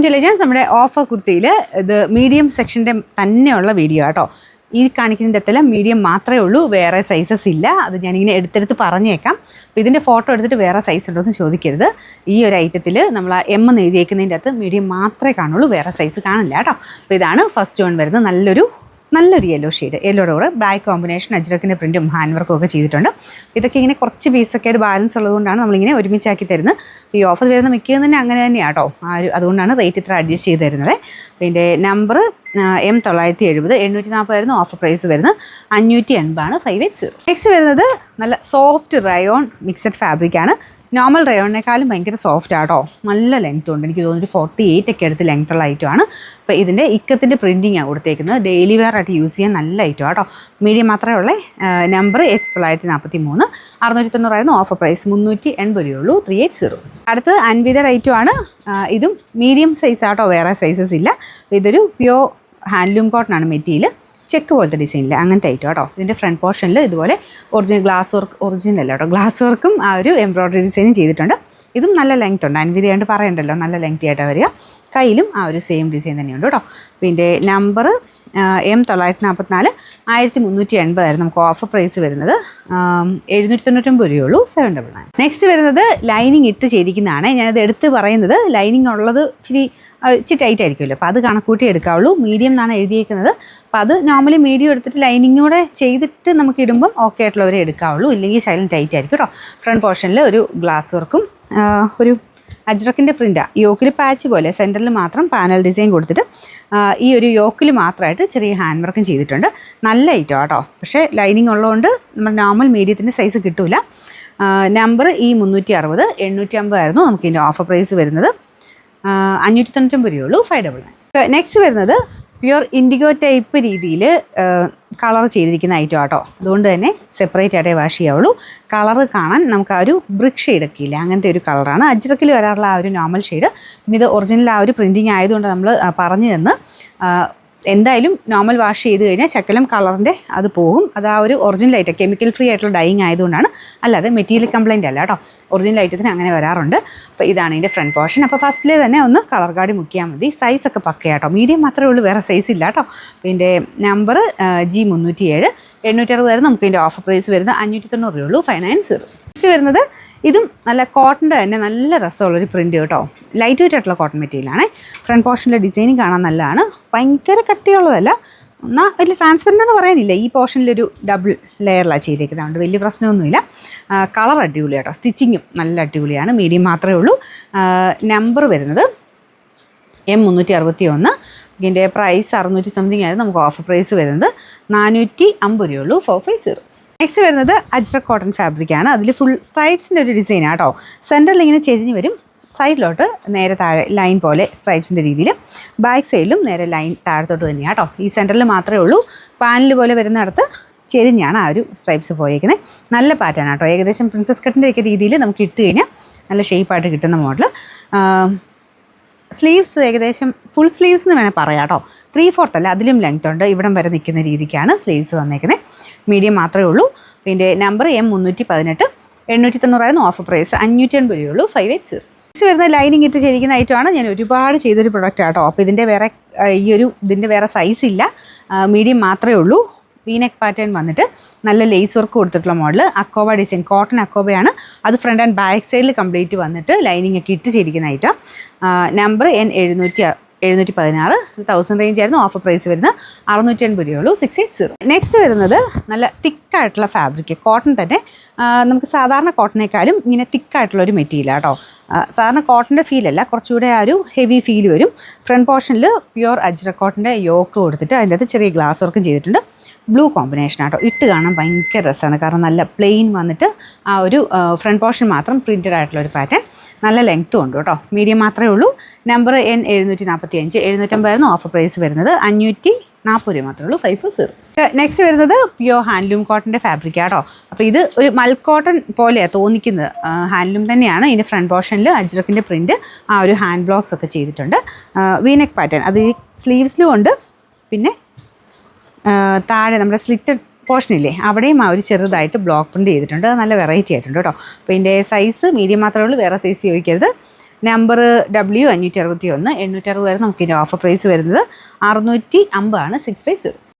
Intelligence നമ്മുടെ offer കുർത്തിയിൽ ഇത് medium സെക്ഷൻ്റെ തന്നെയുള്ള വീഡിയോ കേട്ടോ. ഈ കാണിക്കുന്നതിൻ്റെ അകത്തെല്ലാം മീഡിയം മാത്രമേ ഉള്ളൂ, വേറെ സൈസസ് ഇല്ല. അത് ഞാനിങ്ങനെ എടുത്തെടുത്ത് പറഞ്ഞേക്കാം. അപ്പോൾ ഇതിൻ്റെ ഫോട്ടോ എടുത്തിട്ട് വേറെ സൈസ് ഉണ്ടോ എന്ന് ചോദിക്കരുത്. ഈ ഒരു ഐറ്റത്തിൽ നമ്മൾ എം എന്ന് എഴുതിയേക്കുന്നതിൻ്റെ അകത്ത് മീഡിയം മാത്രമേ കാണുള്ളൂ, വേറെ സൈസ് കാണില്ല കേട്ടോ. അപ്പോൾ ഇതാണ് ഫസ്റ്റ് വൺ വരുന്നത്. നല്ലൊരു യെല്ലോ ഷെയ്ഡ്, യെല്ലോയുടെ കൂടെ ബ്ലാക്ക് കോമ്പിനേഷൻ, അജ്രക്കിൻ്റെ പ്രിൻറ്റും ഹാൻഡ് വർക്കും ഒക്കെ ചെയ്തിട്ടുണ്ട്. ഇതൊക്കെ ഇങ്ങനെ കുറച്ച് പീസൊക്കെ ആയിട്ട് ബാലൻസ് ഉള്ളതുകൊണ്ടാണ് നമ്മളിങ്ങനെ ഒരുമിച്ചാക്കി തരുന്നത്. ഈ ഓഫർ വരുന്ന മിക്കതും തന്നെ അങ്ങനെ തന്നെയാണ് കേട്ടോ. അതുകൊണ്ടാണ് റേറ്റ് ഇത്ര അഡ്ജസ്റ്റ് ചെയ്ത് തരുന്നത്. പിന്നെ നമ്പർ M970, 740 ഓഫർ പ്രൈസ് വരുന്നത് 580 580. നെക്സ്റ്റ് വരുന്നത് നല്ല സോഫ്റ്റ് റയോൺ മിക്സഡ് ഫാബ്രിക്കാണ്. നോർമൽ റയോണിനേക്കാളും ഭയങ്കര സോഫ്റ്റ് ആട്ടോ. നല്ല ലെങ്ത് ഉണ്ട്, എനിക്ക് തോന്നുന്നു 48 ഒക്കെ എടുത്ത് ലെങ്ത്തുള്ള ഐറ്റമാണ്. അപ്പോൾ ഇതിൻ്റെ ഇക്കത്തിൻ്റെ പ്രിൻറ്റിങ്ങാണ് കൊടുത്തേക്കുന്നത്. ഡെയിലി വെയർ ആയിട്ട് യൂസ് ചെയ്യാൻ നല്ല ഐറ്റം ആട്ടോ. മീഡിയം മാത്രമേ ഉള്ളേ. നമ്പർ H943, 690 ഓഫർ പ്രൈസ് 380 രൂപയുള്ളൂ, 380. അടുത്ത് അൻവിതയുടെ ഐറ്റമാണ്. ഇതും മീഡിയം സൈസ് ആട്ടോ, വേറെ സൈസസ് ഇല്ല. ഇതൊരു പ്യോർ ഹാൻഡ്ലൂം കോട്ടൺ ആണ് മെറ്റീരിയൽ. ചെക്ക് പോലത്തെ ഡിസൈനിൽ അങ്ങനത്തെ ഐറ്റം കേട്ടോ. ഇതിൻ്റെ ഫ്രണ്ട് പോർഷനിൽ ഇതുപോലെ ഗ്ലാസ് വർക്ക്, ഒറിജിനൽ അല്ല കേട്ടോ, ഗ്ലാസ് വർക്കും ആ ഒരു എംബ്രോയ്ഡറി ഡിസൈനും ചെയ്തിട്ടുണ്ട്. ഇതും നല്ല ലെങ്ത് ഉണ്ട്, അൻവിതയായിട്ട് പറയണ്ടല്ലോ, നല്ല ലെങ്തി ആയിട്ട് വരിക. കയ്യിലും ആ ഒരു സെയിം ഡിസൈൻ തന്നെയുണ്ട് കേട്ടോ. പിന്നെ നമ്പർ M944, 1380 നമുക്ക് ഓഫർ പ്രൈസ് വരുന്നത് 799 രൂപയുള്ളൂ, 799. നെക്സ്റ്റ് വരുന്നത് ലൈനിങ് ഇട്ട് ചെയ്തിരിക്കുന്നതാണ്. ഞാനത് എടുത്ത് പറയുന്നത് ലൈനിങ് ഉള്ളത് ഇച്ചിരി ടൈറ്റ് ആയിരിക്കുമല്ലോ, അപ്പോൾ അത് കണക്കൂട്ടി എടുക്കാവുള്ളൂ. മീഡിയം എന്നാണ് എഴുതിയേക്കുന്നത്. അപ്പോൾ അത് നോർമലി മീഡിയം എടുത്തിട്ട് ലൈനിങ്ങൂടെ ചെയ്തിട്ട് നമുക്ക് ഇടുമ്പം ഓക്കെ ആയിട്ടുള്ളവരെ എടുക്കാവുള്ളൂ, ഇല്ലെങ്കിൽ ശൈലം ടൈറ്റ് ആയിരിക്കും കേട്ടോ. ഫ്രണ്ട് പോർഷനിൽ ഒരു ഗ്ലാസ് വർക്കും ഒരു അജ്രക്കിൻ്റെ പ്രിൻ്റാണ്. യോക്കിൽ പാച്ച് പോലെ സെൻറ്ററിൽ മാത്രം പാനൽ ഡിസൈൻ കൊടുത്തിട്ട് ഈ ഒരു യോക്കിൽ മാത്രമായിട്ട് ചെറിയ ഹാൻഡ് വർക്കും ചെയ്തിട്ടുണ്ട്. നല്ല ഐറ്റം കേട്ടോ. പക്ഷേ ലൈനിങ് ഉള്ളതുകൊണ്ട് നമ്മുടെ നോർമൽ മീഡിയത്തിൻ്റെ സൈസ് കിട്ടില്ല. നമ്പർ E360, 850 നമുക്ക് ഇതിൻ്റെ ഓഫർ പ്രൈസ് വരുന്നത് 599 രൂപയുള്ളൂ, 599. നെക്സ്റ്റ് വരുന്നത് പ്യുർ ഇൻഡിഗോ ടൈപ്പ് രീതിയിൽ കളർ ചെയ്തിരിക്കുന്ന ഐറ്റം ആട്ടോ. അതുകൊണ്ട് തന്നെ സെപ്പറേറ്റ് ആയിട്ടേ വാഷ് ചെയ്യാവുള്ളൂ. കളറ് കാണാൻ നമുക്ക് ആ ഒരു ബ്രിക്ക് ഷെയ്ഡൊക്കെ ഇല്ല, അങ്ങനത്തെ ഒരു കളറാണ്. അജ്രക്കിൽ വരാറുള്ള ആ ഒരു നോർമൽ ഷെയ്ഡ്. ഇത് ഒറിജിനൽ ആ ഒരു പ്രിൻറ്റിങ് ആയതുകൊണ്ട് നമ്മൾ പറഞ്ഞു തന്ന് എന്തായാലും നോർമൽ വാഷ് ചെയ്ത് കഴിഞ്ഞാൽ ശകലം കളറിൻ്റെ അത് പോകും. അത് ആ ഒരു ഒറിജിനൽ ഐറ്റം, കെമിക്കൽ ഫ്രീ ആയിട്ടുള്ള ഡൈയിങ് ആയതുകൊണ്ടാണ്, അല്ലാതെ മെറ്റീരിയൽ കംപ്ലൈൻറ്റ് അല്ല കേട്ടോ. ഒറിജിനൽ ഐറ്റത്തിന് അങ്ങനെ വരാറുണ്ട്. അപ്പോൾ ഇതാണ് ഇതിൻ്റെ ഫ്രണ്ട് പോർഷൻ. അപ്പോൾ ഫസ്റ്റിലെ തന്നെ ഒന്ന് കളർ കാർഡ് മുക്കിയാൽ മതി. സൈസൊക്കെ പക്കയാട്ടോ, മീഡിയം മാത്രമേ ഉള്ളൂ, വേറെ സൈസ് ഇല്ല കേട്ടോ. പിന്നെ നമ്പർ G307, 860 നമുക്ക് ഇതിൻ്റെ ഓഫർ പ്രൈസ് വരുന്നത് 590 രൂപയുള്ളൂ, 590. നെക്സ്റ്റ് വരുന്നത് ഇതും നല്ല കോട്ടൻ്റെ തന്നെ നല്ല രസമുള്ളൊരു പ്രിൻറ്റ് കേട്ടോ. ലൈറ്റ് വെയിറ്റ് ആയിട്ടുള്ള കോട്ടൺ മെറ്റീരിയലാണ്. ഫ്രണ്ട് പോർഷനിലെ ഡിസൈനിങ് കാണാൻ നല്ലതാണ്. ഭയങ്കര കട്ടിയുള്ളതല്ല, എന്നാൽ വലിയ ട്രാൻസ്പെറൻ്റ് എന്ന് പറയാനില്ല. ഈ പോർഷനിലൊരു ഡബിൾ ലെയറിലാണ് ചെയ്തേക്കുന്നത്, അതുകൊണ്ട് വലിയ പ്രശ്നമൊന്നുമില്ല. കളർ അടിപൊളി കേട്ടോ, സ്റ്റിച്ചിങ്ങും നല്ല അടിപൊളിയാണ്. മീഡിയം മാത്രമേ ഉള്ളൂ. നമ്പർ വരുന്നത് M361, ഇതിൻ്റെ പ്രൈസ് 600 സംതിങ് ആയിരുന്നു. നമുക്ക് ഓഫർ പ്രൈസ് വരുന്നത് 450 രൂപയുള്ളൂ, 450. നെക്സ്റ്റ് വരുന്നത് അജ്രക് കോട്ടൺ ഫാബ്രിക്കാണ്. അതിൽ ഫുൾ സ്ട്രൈപ്സിൻ്റെ ഒരു ഡിസൈനാണ് കേട്ടോ. സെൻറ്ററിൽ ഇങ്ങനെ ചെരിഞ്ഞ് വരും, സൈഡിലോട്ട് നേരെ താഴെ ലൈൻ പോലെ സ്ട്രൈപ്സിൻ്റെ രീതിയിൽ. ബാക്ക് സൈഡിലും നേരെ ലൈൻ താഴത്തോട്ട് തന്നെയാണ് കേട്ടോ. ഈ സെൻറ്ററിൽ മാത്രമേ ഉള്ളൂ. പാനൽ പോലെ വരുന്നിടത്ത് ചെരിഞ്ഞാണ് ആ ഒരു സ്ട്രൈപ്സ് പോയേക്കുന്നത്. നല്ല പാറ്റേൺ കേട്ടോ. ഏകദേശം പ്രിൻസസ് കട്ടിൻ്റെ ഒക്കെ രീതിയിൽ നമുക്ക് ഇട്ട് കഴിഞ്ഞാൽ നല്ല ഷേപ്പായിട്ട് കിട്ടുന്ന മോഡൽ. സ്ലീവ്സ് ഏകദേശം ഫുൾ സ്ലീവ്സ് എന്ന് വേണേൽ പറയാം കേട്ടോ. 3/4 അല്ല, അതിലും ലെങ്ത് ഉണ്ട്. ഇവിടം വരെ നിൽക്കുന്ന രീതിക്കാണ് സ്ലീവ്സ് വന്നേക്കുന്നത്. മീഡിയം മാത്രമേ ഉള്ളൂ. പിന്നെ നമ്പർ M318, 890 ഓഫർ പ്രൈസ് 580 രൂപയുള്ളൂ, 580. നെക്സ്റ്റ് വരുന്ന ലൈനിങ് ഇട്ട് ചെയ്തിരിക്കുന്ന ഐറ്റമാണ്. ഞാൻ ഒരുപാട് ചെയ്തൊരു പ്രൊഡക്റ്റ് ആട്ടോ. അപ്പോൾ ഇതിൻ്റെ വേറെ സൈസ് ഇല്ല, മീഡിയം മാത്രമേ ഉള്ളൂ. വീനെക്ക് പാറ്റേൺ വന്നിട്ട് നല്ല ലേസ് വർക്ക് കൊടുത്തിട്ടുള്ള മോഡൽ. അക്കോബ ഡിസൈൻ, കോട്ടൺ അക്കോബയാണ്. അത് ഫ്രണ്ട് ആൻഡ് ബാക്ക് സൈഡിൽ കംപ്ലീറ്റ് വന്നിട്ട് ലൈനിങ് ഒക്കെ ഇട്ട് ചെയ്തിരിക്കുന്ന ഐറ്റം. നമ്പർ N716, 1000 റേഞ്ച് ആയിരുന്നു. ഓഫർ പ്രൈസ് വരുന്നത് 680 രൂപയുള്ളൂ, 680. നെക്സ്റ്റ് വരുന്നത് നല്ല തിക്കായിട്ടുള്ള ഫാബ്രിക്, കോട്ടൺ തന്നെ. നമുക്ക് സാധാരണ കോട്ടണേക്കാളും ഇങ്ങനെ തിക്കായിട്ടുള്ള ഒരു മെറ്റീരിയൽ കേട്ടോ. സാധാരണ കോട്ടൻ്റെ ഫീലല്ല, കുറച്ചുകൂടെ ആ ഒരു ഹെവി ഫീൽ വരും. ഫ്രണ്ട് പോർഷനിൽ പ്യുർ അജ്രക് കോട്ടൻ്റെ യോക്ക് കൊടുത്തിട്ട് അതിൻ്റെ അകത്ത് ചെറിയ ഗ്ലാസ് വർക്കും ചെയ്തിട്ടുണ്ട്. ബ്ലൂ കോമ്പിനേഷൻ ആട്ടോ. ഇട്ട് കാണാൻ ഭയങ്കര രസമാണ്, കാരണം നല്ല പ്ലെയിൻ വന്നിട്ട് ആ ഒരു ഫ്രണ്ട് പോർഷൻ മാത്രം പ്രിൻറ്റഡ് ആയിട്ടുള്ള ഒരു പാറ്റേൺ. നല്ല ലെങ്ത്തും ഉണ്ട് കേട്ടോ. മീഡിയം മാത്രമേ ഉള്ളൂ. നമ്പർ N745, 750 ഓഫർ പ്രൈസ് വരുന്നത് 540 രൂപ മാത്രമേ ഉള്ളൂ, 540. നെക്സ്റ്റ് വരുന്നത് പ്യുർ ഹാൻഡ്ലൂം കോട്ടൻ്റെ ഫാബ്രിക് ആട്ടോ. അപ്പോൾ ഇത് ഒരു മൽ കോട്ടൺ പോലെയാണ് തോന്നിക്കുന്നത്, ഹാൻഡ്ലൂം തന്നെയാണ്. ഇതിൻ്റെ ഫ്രണ്ട് പോർഷനിൽ അജ്രക്കിൻ്റെ പ്രിൻറ്റ്, ആ ഒരു ഹാൻഡ് ബ്ലോക്സ് ഒക്കെ ചെയ്തിട്ടുണ്ട്. വീനെക്ക് പാറ്റേൺ അത് ഈ സ്ലീവ്സിലും ഉണ്ട്. പിന്നെ താഴെ നമ്മുടെ സ്ലിറ്റഡ് പോർഷനില്ലേ, അവിടെയും ആ ഒരു ചെറുതായിട്ട് ബ്ലോക്ക് പ്രിൻറ്റ് ചെയ്തിട്ടുണ്ട്. അത് നല്ല വെറൈറ്റി ആയിട്ടുണ്ട് കേട്ടോ. അപ്പോൾ ഇതിൻ്റെ സൈസ് മീഡിയം മാത്രമേ ഉള്ളൂ, വേറെ സൈസ് ചോദിക്കരുത്. നമ്പർ W 561, 860 വരെ നമുക്ക് ഇതിൻ്റെ ഓഫർ പ്രൈസ് വരുന്നത് 650 ആണ് 650.